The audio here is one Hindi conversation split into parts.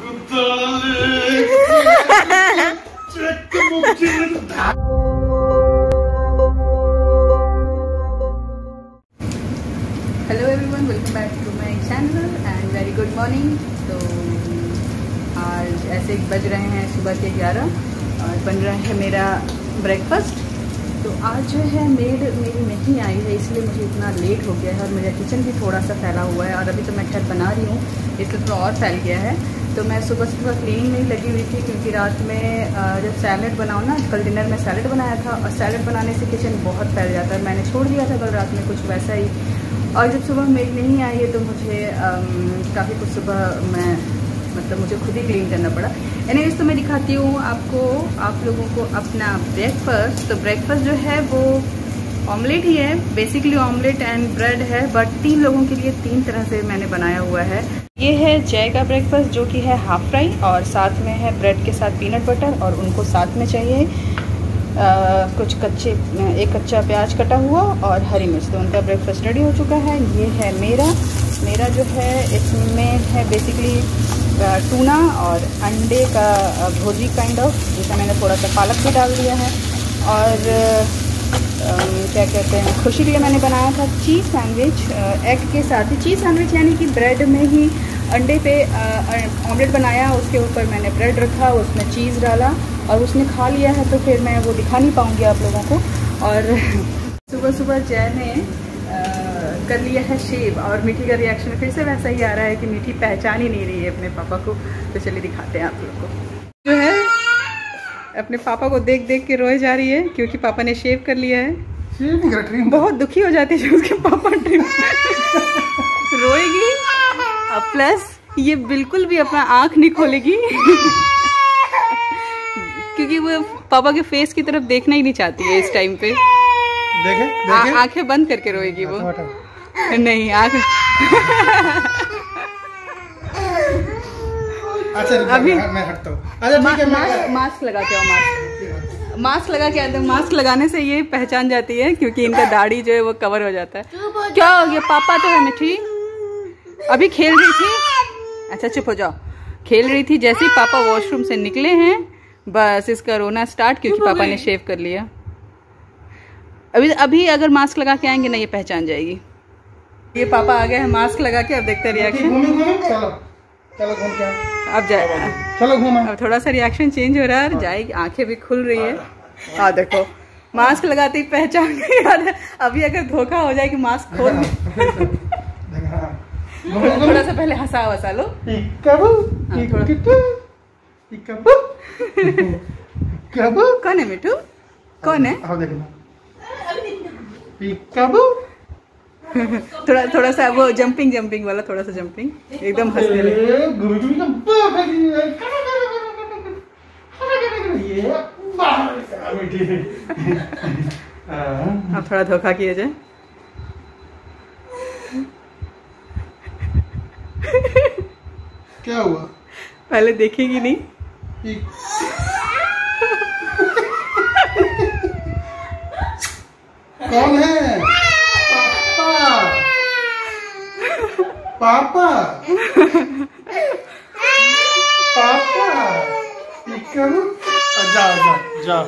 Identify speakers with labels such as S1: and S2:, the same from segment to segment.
S1: Hello everyone, welcome back to my channel and very good morning. तो आज ऐसे बज रहे हैं सुबह के 11 और बन रहा है मेरा ब्रेकफास्ट। तो आज जो है मेड मेरी नहीं आई है, इसलिए मुझे इतना लेट हो गया है और मेरा किचन भी थोड़ा सा फैला हुआ है। और अभी तो मैं खैर बना रही हूँ, इसलिए थोड़ा और फैल गया है। तो मैं सुबह सुबह क्लीनिंग में ही लगी हुई थी, क्योंकि रात में जब सैलड बनाओ ना, कल डिनर में सैलड बनाया था और सैलड बनाने से किचन बहुत फैल जाता है। मैंने छोड़ दिया था कल रात में कुछ वैसा ही। और जब सुबह मेड नहीं आई है तो मुझे काफ़ी कुछ सुबह मुझे खुद ही क्लीन करना पड़ा। एनीवेज, तो मैं दिखाती हूँ आपको, आप लोगों को अपना ब्रेकफास्ट। तो ब्रेकफास्ट जो है वो ऑमलेट ही है, बेसिकली ऑमलेट एंड ब्रेड है, बट 3 लोगों के लिए 3 तरह से मैंने बनाया हुआ है। ये है जय का ब्रेकफास्ट, जो कि है हाफ फ्राई और साथ में है ब्रेड के साथ पीनट बटर, और उनको साथ में चाहिए कुछ एक कच्चा प्याज कटा हुआ और हरी मिर्च। तो उनका ब्रेकफास्ट रेडी हो चुका है। ये है मेरा जो है, इसमें है बेसिकली टूना और अंडे का भुर्जी काइंड ऑफ, जिसमें मैंने थोड़ा सा पालक भी डाल दिया है। और क्या कहते हैं, खुशी के लिए मैंने बनाया था चीज़ सैंडविच एग के साथ ही। चीज़ सैंडविच यानी कि ब्रेड में ही अंडे पे ऑमलेट बनाया, उसके ऊपर मैंने ब्रेड रखा, उसमें चीज़ डाला और उसने खा लिया है। तो फिर मैं वो दिखा नहीं पाऊँगी आप लोगों को। और सुबह सुबह जय ने कर लिया है शेव, और मीठी का रिएक्शन फिर से वैसा ही आ रहा है कि मीठी पहचान ही नहीं रही है अपने पापा को। तो चलिए दिखाते हैं आप लोग को। जो है अपने पापा को देख देख के रोए जा रही है, क्योंकि पापा ने शेव कर लिया है। बहुत दुखी हो जाती है उसके पापा ट्रिम रोएगी। और प्लस ये बिल्कुल भी अपना आँख नहीं खोलेगी क्योंकि वो पापा के फेस की तरफ देखना ही नहीं चाहती है इस टाइम पे। देखे? आंखें बंद करके रोएगी वो। नहीं, आँख
S2: अच्छा
S1: अभी
S2: मैं हटता हूँ।
S1: मास्क लगा के आओ। मास्क लगा के आते। मास्क लगाने से ये पहचान जाती है, क्योंकि इनका दाढ़ी जो है वो कवर हो जाता है। क्या हो गया? पापा तो है मिठी, अभी खेल रही थी। अच्छा चुप हो जाओ। खेल रही थी, जैसे ही पापा वॉशरूम से निकले हैं बस इसका रोना स्टार्ट, क्योंकि पापा ने शेव कर लिया। अभी अगर मास्क लगा के आएंगे ना, ये पहचान जाएगी। ये पापा आ गए हैं मास्क लगा के। अब देखते हैं रिएक्शन।
S2: चलो घूम के
S1: अब जाए,
S2: चलो घूम।
S1: अब थोड़ा सा रिएक्शन चेंज हो रहा है। जाएगी, आंखें भी खुल रही है। हाँ देखो, मास्क लगाते ही पहचान गई यार। अभी अगर धोखा हो जाए कि मास्क खोल थोड़ा सा पहले हंसा लो। कौन है मिठू? कौन है? थोड़ा सा वो जंपिंग वाला, थोड़ा सा जंपिंग, एकदम हंसने लगे। अब थोड़ा धोखा किया जाए।
S2: क्या हुआ?
S1: पहले देखेगी नहीं।
S2: कौन है? पापा जा।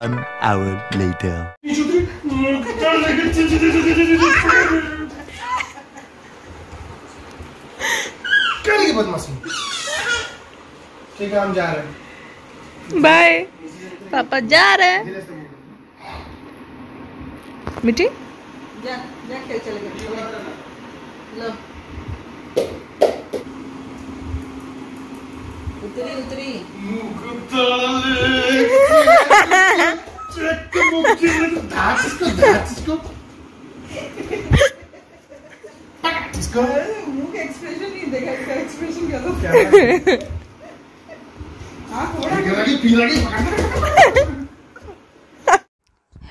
S3: An hour later.
S2: क्या की बदमाशी? ठीक है, हम जा रहे हैं।
S1: बाय। पापा जा रहे हैं। मिठी जा खेल, चले गए। लो उतरी मुंह का एक्सप्रेशन नहीं देखा, इसका एक्सप्रेशन क्या था?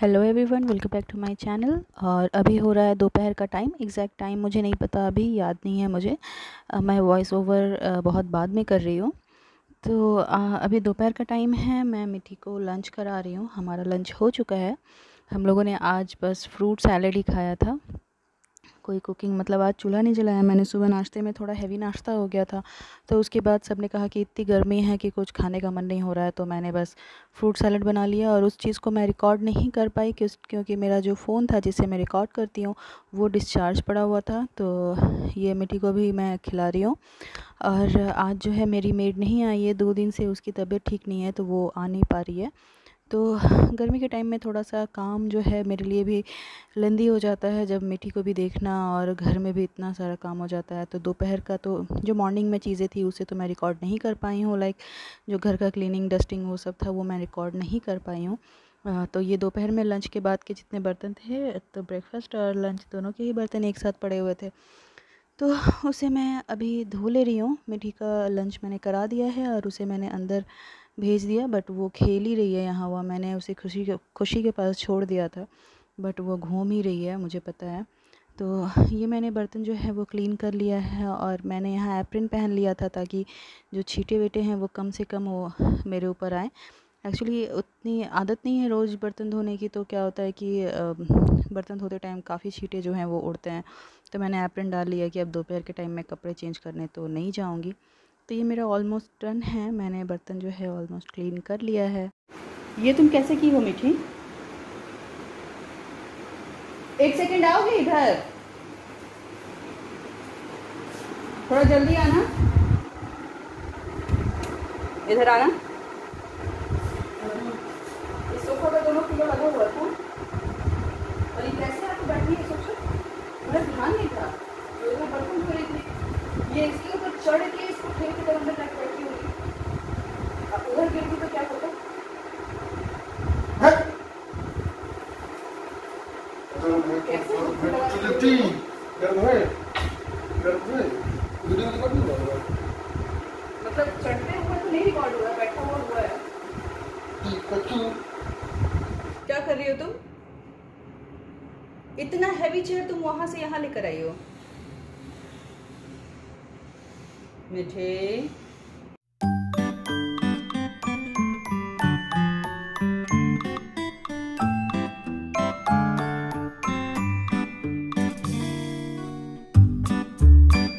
S1: Hello everyone, welcome back to my channel. और अभी हो रहा है दोपहर का टाइम। एग्जैक्ट टाइम मुझे नहीं पता, अभी याद नहीं है मुझे। मैं वॉइस ओवर बहुत बाद में कर रही हूँ। तो अभी दोपहर का टाइम है। मैं मिठी को लंच करा रही हूँ। हमारा लंच हो चुका है। हम लोगों ने आज बस फ्रूट सैलेड ही खाया था, कोई कुकिंग, मतलब आज चूल्हा नहीं जलाया मैंने। सुबह नाश्ते में थोड़ा हैवी नाश्ता हो गया था, तो उसके बाद सब ने कहा कि इतनी गर्मी है कि कुछ खाने का मन नहीं हो रहा है, तो मैंने बस फ्रूट सैलड बना लिया। और उस चीज़ को मैं रिकॉर्ड नहीं कर पाई क्योंकि मेरा जो फ़ोन था जिससे मैं रिकॉर्ड करती हूँ वो डिस्चार्ज पड़ा हुआ था। तो ये मिट्टी को भी मैं खिला रही हूँ। और आज जो है मेरी मेड नहीं आई है, 2 दिन से उसकी तबीयत ठीक नहीं है, तो वो आ नहीं पा रही है। तो गर्मी के टाइम में थोड़ा सा काम जो है मेरे लिए भी लेंदी हो जाता है, जब मिट्टी को भी देखना और घर में भी इतना सारा काम हो जाता है। तो दोपहर का तो जो मॉर्निंग में चीज़ें थी उसे तो मैं रिकॉर्ड नहीं कर पाई हूँ, लाइक जो घर का क्लीनिंग डस्टिंग वो सब था वो मैं रिकॉर्ड नहीं कर पाई हूँ। तो ये दोपहर में लंच के बाद के जितने बर्तन थे, तो ब्रेकफास्ट और लंच दोनों के ही बर्तन एक साथ पड़े हुए थे, तो उसे मैं अभी धो ले रही हूँ। मिट्टी का लंच मैंने करा दिया है और उसे मैंने अंदर भेज दिया, बट वो खेल ही रही है यहाँ। हुआ मैंने उसे खुशी के पास छोड़ दिया था, बट वो घूम ही रही है, मुझे पता है। तो ये मैंने बर्तन जो है वो क्लीन कर लिया है, और मैंने यहाँ एप्रिन पहन लिया था ताकि जो छींटे वीटे हैं वो कम से कम वो मेरे ऊपर आए। एक्चुअली उतनी आदत नहीं है रोज़ बर्तन धोने की, तो क्या होता है कि बर्तन धोते टाइम काफ़ी छींटे जो हैं वो उड़ते हैं। तो मैंने एप्रिन डाल लिया कि अब दोपहर के टाइम में कपड़े चेंज करने तो नहीं जाऊंगी। तो ये मेरा ऑलमोस्ट डन है, मैंने बर्तन जो है ऑलमोस्ट क्लीन कर लिया है। ये तुम कैसे की हो मिठी? 1 सेकंड आओगे इधर, थोड़ा जल्दी आना, इधर आना। इस सोफा का दोनों किलो लगा हुआ था, और ये कैसे आपको बैठनी है सोचो, मेरा ध्यान नहीं था। तो मैं बर्तन धो रही थी, ये इसके ऊपर चढ़ के इसको ठेल के अंदर रख बैठी होगी, अब उधर गिरती तो क्या होता? मतलब चढ़ते हुए तो नहीं रिकॉर्ड हुआ, बैठा हुआ है। क्या कर रही हो तुम? इतना हैवी चेयर तुम वहां से यहाँ लेकर आई हो मीठे?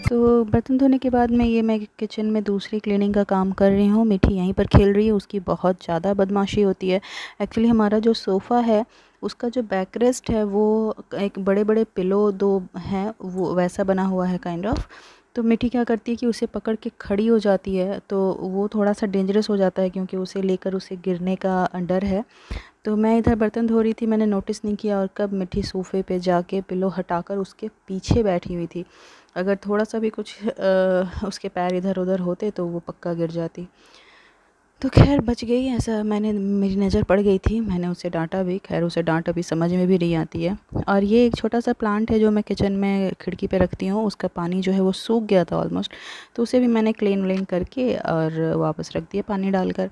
S1: तो बर्तन धोने के बाद मैं किचन में दूसरी क्लीनिंग का काम कर रही हूँ। मिठी यहीं पर खेल रही है, उसकी बहुत ज़्यादा बदमाशी होती है। एक्चुअली हमारा जो सोफ़ा है उसका जो बैक रेस्ट है वो एक बड़े बड़े पिलो 2 हैं, वो वैसा बना हुआ है काइंड ऑफ। तो मिठी क्या करती है कि उसे पकड़ के खड़ी हो जाती है, तो वो थोड़ा सा डेंजरस हो जाता है क्योंकि उसे लेकर उसे गिरने का डर है। तो मैं इधर बर्तन धो रही थी, मैंने नोटिस नहीं किया, और कब मिठी सोफ़े पे जाके पिलो हटाकर उसके पीछे बैठी हुई थी। अगर थोड़ा सा भी कुछ उसके पैर इधर उधर होते तो वो पक्का गिर जाती। तो खैर बच गई, ऐसा मेरी नज़र पड़ गई थी, मैंने उसे डांटा भी। खैर उसे डांट अभी समझ में भी नहीं आती है। और ये एक छोटा सा प्लांट है जो मैं किचन में खिड़की पे रखती हूँ, उसका पानी जो है वो सूख गया था ऑलमोस्ट, तो उसे भी मैंने क्लीन व्लीन करके और वापस रख दिया पानी डालकर।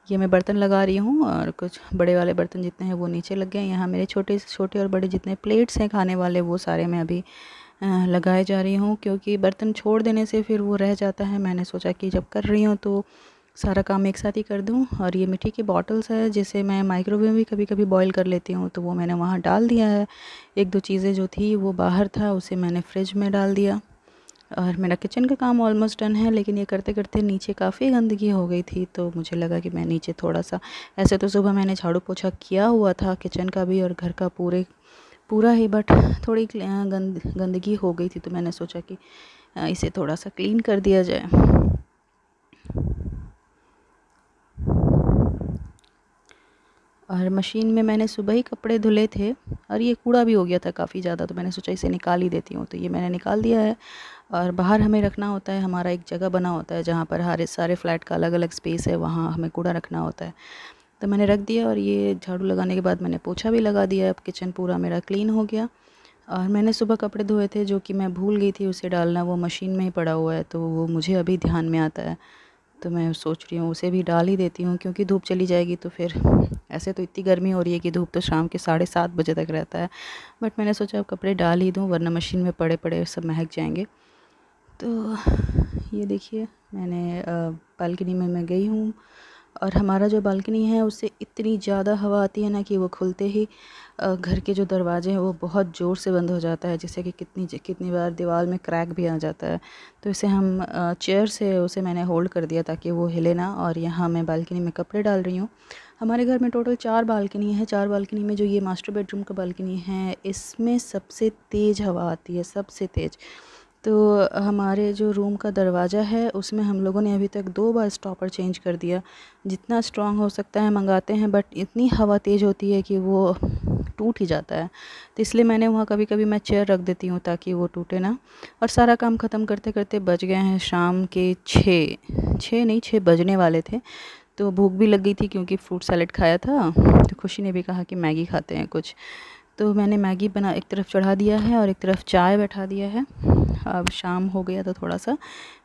S1: ये मैं बर्तन लगा रही हूँ, और कुछ बड़े वाले बर्तन जितने हैं वो नीचे लग गए। यहाँ मेरे छोटे छोटे और बड़े जितने प्लेट्स हैं खाने वाले वो सारे मैं अभी लगाए जा रही हूँ, क्योंकि बर्तन छोड़ देने से फिर वो रह जाता है। मैंने सोचा कि जब कर रही हूँ तो सारा काम एक साथ ही कर दूँ। और ये मिट्टी की बॉटल्स है जिसे मैं माइक्रोवेव भी कभी कभी बॉईल कर लेती हूँ, तो वो मैंने वहाँ डाल दिया है। 1-2 चीज़ें जो थी वो बाहर था, उसे मैंने फ्रिज में डाल दिया। और मेरा किचन का काम ऑलमोस्ट डन है, लेकिन ये करते करते नीचे काफ़ी गंदगी हो गई थी, तो मुझे लगा कि मैं नीचे थोड़ा सा, ऐसे तो सुबह मैंने झाड़ू पोछा किया हुआ था किचन का भी और घर का पूरा ही, बट थोड़ी गंदगी हो गई थी, तो मैंने सोचा कि इसे थोड़ा सा क्लीन कर दिया जाए। और मशीन में मैंने सुबह ही कपड़े धुले थे, और ये कूड़ा भी हो गया था काफ़ी ज़्यादा, तो मैंने सोचा इसे निकाल ही देती हूँ। तो ये मैंने निकाल दिया है। और बाहर हमें रखना होता है, हमारा एक जगह बना होता है जहाँ पर सारे फ्लैट का अलग अलग स्पेस है, वहाँ हमें कूड़ा रखना होता है। तो मैंने रख दिया, और ये झाड़ू लगाने के बाद मैंने पोछा भी लगा दिया। अब किचन पूरा मेरा क्लीन हो गया। और मैंने सुबह कपड़े धोए थे जो कि मैं भूल गई थी उसे डालना, वो मशीन में ही पड़ा हुआ है, तो वो मुझे अभी ध्यान में आता है। तो मैं सोच रही हूँ उसे भी डाल ही देती हूँ, क्योंकि धूप चली जाएगी तो फिर, ऐसे तो इतनी गर्मी हो रही है कि धूप तो शाम के 7:30 बजे तक रहता है, बट मैंने सोचा अब कपड़े डाल ही दूँ, वरना मशीन में पड़े पड़े सब महक जाएंगे। तो ये देखिए, मैंने बालकनी में मैं गई हूँ और हमारा जो बालकनी है उससे इतनी ज़्यादा हवा आती है ना कि वो खुलते ही घर के जो दरवाजे हैं वो बहुत ज़ोर से बंद हो जाता है, जिससे कि कितनी बार दीवार में क्रैक भी आ जाता है। तो इसे हम चेयर से उसे मैंने होल्ड कर दिया ताकि वो हिले ना। और यहाँ मैं बालकनी में कपड़े डाल रही हूँ। हमारे घर में टोटल 4 बालकनी है। 4 बालकनी में जो ये मास्टर बेडरूम का बालकनी है इसमें सबसे तेज़ हवा आती है, सबसे तेज़। तो हमारे जो रूम का दरवाज़ा है उसमें हम लोगों ने अभी तक 2 बार स्टॉपर चेंज कर दिया। जितना स्ट्रॉन्ग हो सकता है मंगाते हैं, बट इतनी हवा तेज़ होती है कि वो टूट ही जाता है। तो इसलिए मैंने वहाँ कभी कभी मैं चेयर रख देती हूँ ताकि वो टूटे ना। और सारा काम ख़त्म करते करते बज गए हैं शाम के 6 बजने वाले थे। तो भूख भी लग गई थी क्योंकि फ्रूट सैलेड खाया था। तो खुशी ने भी कहा कि मैगी खाते हैं कुछ, तो मैंने मैगी बना एक तरफ चढ़ा दिया है और एक तरफ चाय बैठा दिया है। अब शाम हो गया तो थोड़ा सा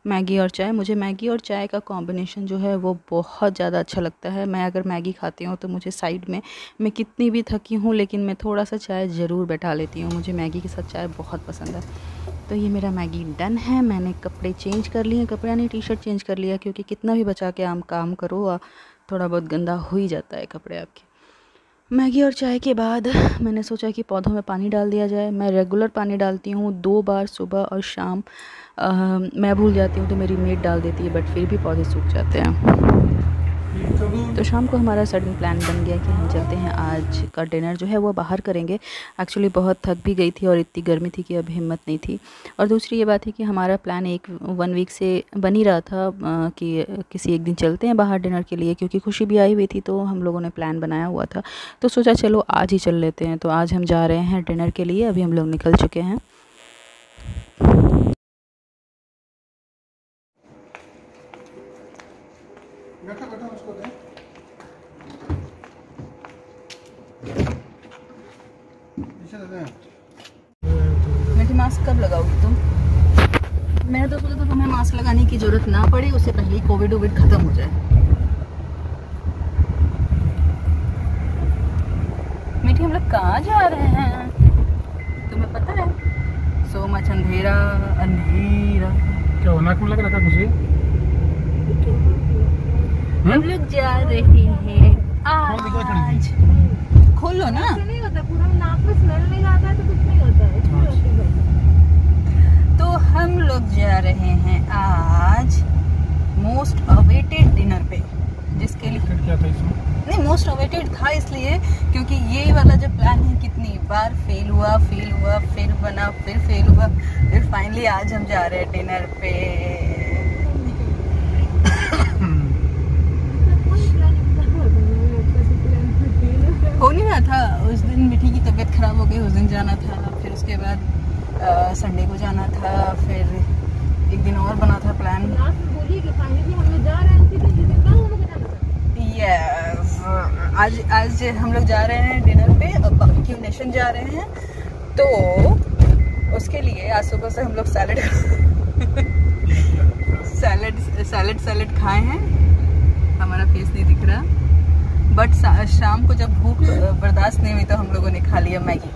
S1: मैगी और चाय, मुझे मैगी और चाय का कॉम्बिनेशन जो है वो बहुत ज़्यादा अच्छा लगता है। मैं अगर मैगी खाती हूँ तो मुझे साइड में, मैं कितनी भी थकी हूँ लेकिन मैं थोड़ा सा चाय ज़रूर बैठा लेती हूँ। मुझे मैगी के साथ चाय बहुत पसंद है। तो ये मेरा मैगी डन है। मैंने कपड़े चेंज कर लिए, कपड़ा नहीं टी-शर्ट चेंज कर लिया, क्योंकि कितना भी बचा के आप काम करो थोड़ा बहुत गंदा हो ही जाता है कपड़े आपके। मैगी और चाय के बाद मैंने सोचा कि पौधों में पानी डाल दिया जाए। मैं रेगुलर पानी डालती हूँ 2 बार, सुबह और शाम। मैं भूल जाती हूँ तो मेरी मेड डाल देती है, बट फिर भी पौधे सूख जाते हैं। तो शाम को हमारा सडन प्लान बन गया कि हम चलते हैं, आज का डिनर जो है वो बाहर करेंगे। एक्चुअली बहुत थक भी गई थी और इतनी गर्मी थी कि अब हिम्मत नहीं थी। और दूसरी ये बात है कि हमारा प्लान 1 वीक से बन ही रहा था कि किसी एक दिन चलते हैं बाहर डिनर के लिए, क्योंकि खुशी भी आई हुई थी तो हम लोगों ने प्लान बनाया हुआ था। तो सोचा चलो आज ही चल लेते हैं। तो आज हम जा रहे हैं डिनर के लिए। अभी हम लोग निकल चुके हैं।
S2: बैठो उसको दे।
S1: मीठी मास्क कब लगाओगी तुम? मैंने तो सोचा था तुम्हें मास्क लगाने की जरूरत ना पड़े, उससे पहले कोविड खत्म हो जाए। मीठी हम लोग कहाँ जा रहे हैं तुम्हें पता है? सो मच अंधेरा अंधेरा।
S2: क्या नाक में लग रहा था खुशी?
S1: हम लोग जा रहे हैं आज। खोलो ना।
S4: नहीं होता, पूरा नाक में स्मेल नहीं आता है तो कुछ नहीं होता है।
S1: तो हम लोग जा रहे हैं आज मोस्ट अवेटेड डिनर पे, जिसके लिए
S2: क्या था इसमें?
S1: नहीं, मोस्ट अवेटेड था इसलिए क्योंकि ये वाला जो प्लान है कितनी बार फेल हुआ, फिर बना, फिर फेल हुआ, फिर फाइनली आज हम जा रहे हैं डिनर पे। हो नहीं रहा था उस दिन, मीठी की तबीयत खराब हो गई, उस दिन जाना था। फिर उसके बाद संडे को जाना था, फिर एक दिन और बना था प्लान। यस, आज हम लोग जा रहे हैं डिनर पे, बारबेक्यू नेशन जा रहे हैं। तो उसके लिए आज सुबह से हम लोग सैलेड खाए हैं। हमारा फेस नहीं दिख रहा, बट शाम को जब भूख बर्दाश्त नहीं हुई तो हम लोगों ने खा लिया मैगी।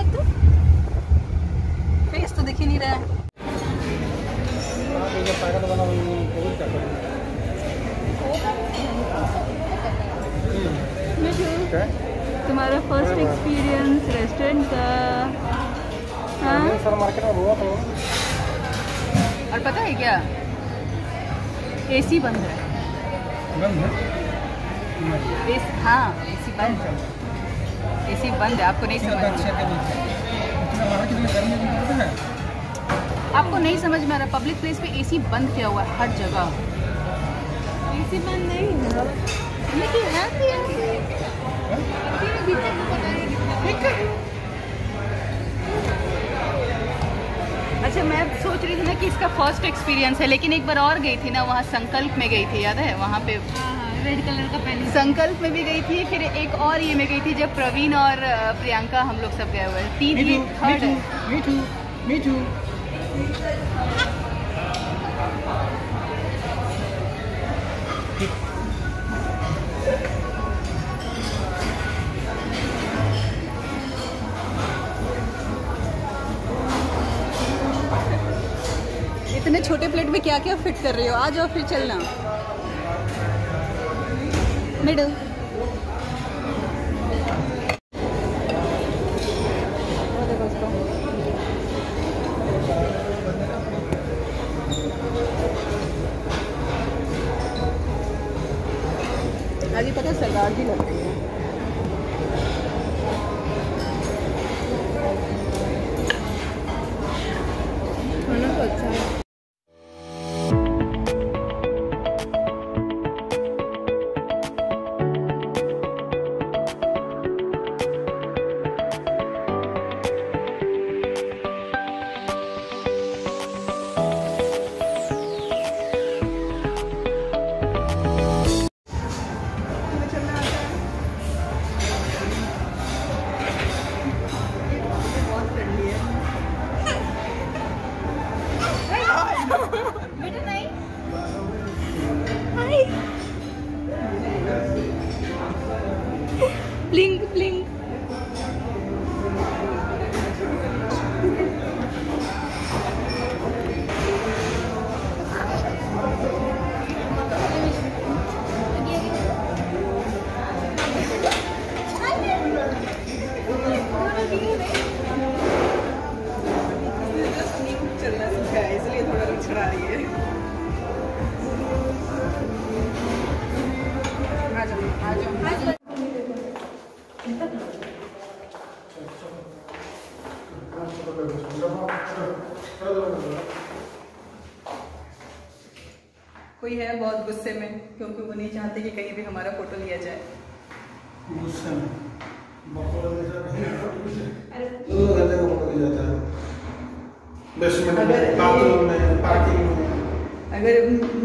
S1: तो फेस तो दिख ही नहीं रहा है। तुम्हारा फर्स्ट एक्सपीरियंस रेस्टोरेंट का? हाँ,
S2: मार्केट में हुआ था।
S1: और पता है क्या, एसी बंद है। हाँ, एसी बंद है। आपको नहीं समझ, आपको नहीं समझ में आ रहा। पब्लिक प्लेस पे एसी बंद किया हुआ है हर जगह।
S4: एसी बंद नहीं है लेकिन
S1: अच्छा, मैं सोच रही थी ना कि इसका फर्स्ट एक्सपीरियंस है, लेकिन एक बार और गई थी ना, वहाँ संकल्प में गई थी, याद है? वहाँ पे
S4: रेड कलर का पहले
S1: संकल्प में भी गई थी, फिर एक और ये में गई थी जब प्रवीण और प्रियंका हम लोग सब गए हुए हैं। 3 ही थर्ड है।
S2: मीठू
S1: इतने छोटे प्लेट में क्या क्या फिट कर रहे हो? आ जाओ फिर चलना। मिडल। आज पता है सरदार जी लग रही है। खाना तो अच्छा है। Blink blink. चलना सीखा है इसलिए थोड़ा लचड़ा रही है। आ जाओ आ जाओ। कोई है बहुत गुस्से में क्योंकि वो नहीं चाहते कि कहीं भी हमारा फोटो लिया जाए।
S2: गुस्से में फोटो लिया जाता है बेसमेंट में, बाथरूम में, पार्किंग में।
S1: अगर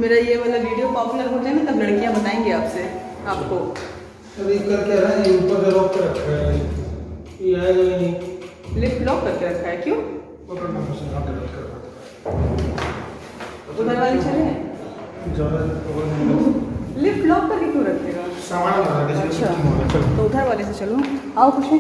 S1: मेरा ये वाला वीडियो पॉपुलर हो जाए ना तब लड़कियां बताएंगी आपसे आपको।
S2: अभी कर क्या है, ये ऊपर से लॉक कर रखा है, ये आएगा ही नहीं।
S1: लिफ्ट लॉक करके रखा है क्यों? उधर वाले चले हैं। लिफ्ट लॉक करके क्यों रखेगा?
S2: सामान
S1: अच्छा तो उधर वाले से चलो। आओ खुशी।